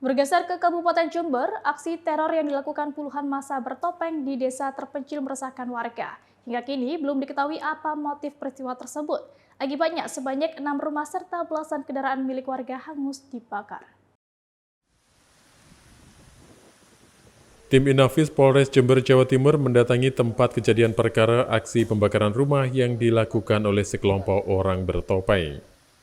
Bergeser ke Kabupaten Jember, aksi teror yang dilakukan puluhan massa bertopeng di desa terpencil meresahkan warga. Hingga kini belum diketahui apa motif peristiwa tersebut. Akibatnya sebanyak 6 rumah serta belasan kendaraan milik warga hangus dibakar. Tim Inafis Polres Jember, Jawa Timur mendatangi tempat kejadian perkara aksi pembakaran rumah yang dilakukan oleh sekelompok orang bertopeng.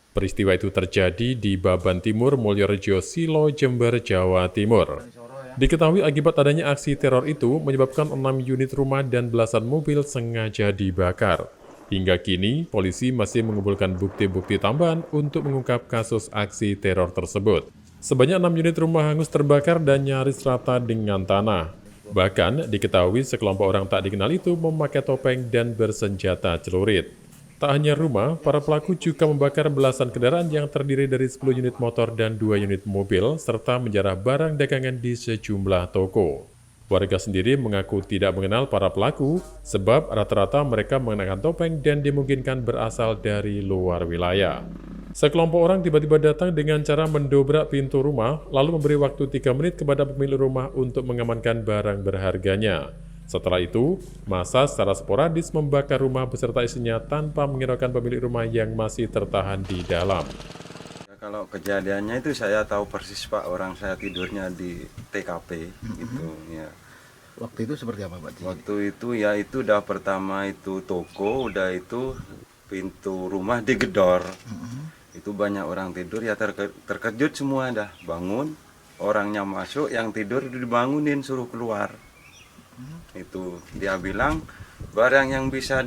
Peristiwa itu terjadi di Baban Timur, Mulyorejo, Silo, Jember, Jawa Timur. Diketahui akibat adanya aksi teror itu menyebabkan 6 unit rumah dan belasan mobil sengaja dibakar. Hingga kini, polisi masih mengumpulkan bukti-bukti tambahan untuk mengungkap kasus aksi teror tersebut. Sebanyak 6 unit rumah hangus terbakar dan nyaris rata dengan tanah. Bahkan, diketahui sekelompok orang tak dikenal itu memakai topeng dan bersenjata celurit. Tak hanya rumah, para pelaku juga membakar belasan kendaraan yang terdiri dari 10 unit motor dan 2 unit mobil, serta menjarah barang dagangan di sejumlah toko. Warga sendiri mengaku tidak mengenal para pelaku, sebab rata-rata mereka mengenakan topeng dan dimungkinkan berasal dari luar wilayah. Sekelompok orang tiba-tiba datang dengan cara mendobrak pintu rumah, lalu memberi waktu 3 menit kepada pemilik rumah untuk mengamankan barang berharganya. Setelah itu, massa secara sporadis membakar rumah beserta isinya tanpa menghiraukan pemilik rumah yang masih tertahan di dalam. Kalau kejadiannya itu saya tahu persis Pak, orang saya tidurnya di TKP gitu ya. Waktu itu seperti apa Pak? Waktu itu ya itu udah pertama itu toko, udah itu pintu rumah digedor. Itu banyak orang tidur ya terkejut semua dah bangun, orangnya masuk, yang tidur dibangunin suruh keluar. Itu dia bilang barang yang bisa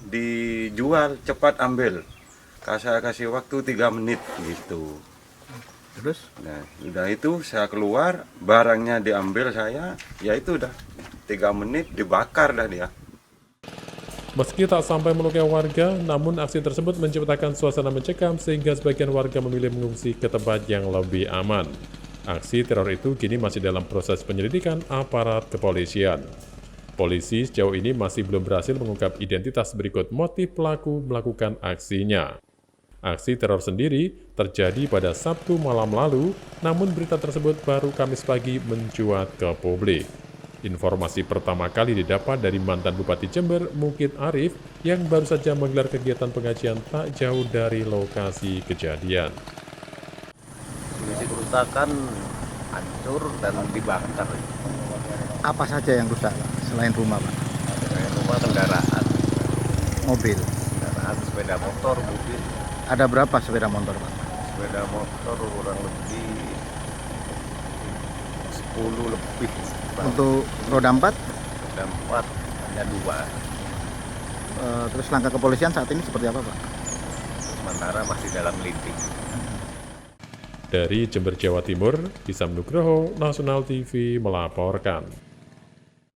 dijual cepat ambil. Saya kasih waktu 3 menit gitu. Terus? Nah, udah itu saya keluar, barangnya diambil saya, ya itu udah 3 menit dibakar dah dia. Meski tak sampai melukai warga, namun aksi tersebut menciptakan suasana mencekam sehingga sebagian warga memilih mengungsi ke tempat yang lebih aman. Aksi teror itu kini masih dalam proses penyelidikan aparat kepolisian. Polisi sejauh ini masih belum berhasil mengungkap identitas berikut motif pelaku melakukan aksinya. Aksi teror sendiri terjadi pada Sabtu malam lalu, namun berita tersebut baru Kamis pagi mencuat ke publik. Informasi pertama kali didapat dari mantan Bupati Jember, Mukid Arif, yang baru saja menggelar kegiatan pengajian tak jauh dari lokasi kejadian. Kondisi kerusakan hancur dan dibakar. Apa saja yang rusak selain rumah Pak? Selain rumah, kendaraan, Mobil. sepeda motor, mobil. Ada berapa sepeda motor Pak? Sepeda motor kurang lebih 10 lebih. Untuk roda 4? Roda 4 hanya 2. Terus langkah kepolisian saat ini seperti apa Pak? Sementara masih dalam lidik. Dari Jember, Jawa Timur, Isam Nugroho, Nasional TV melaporkan.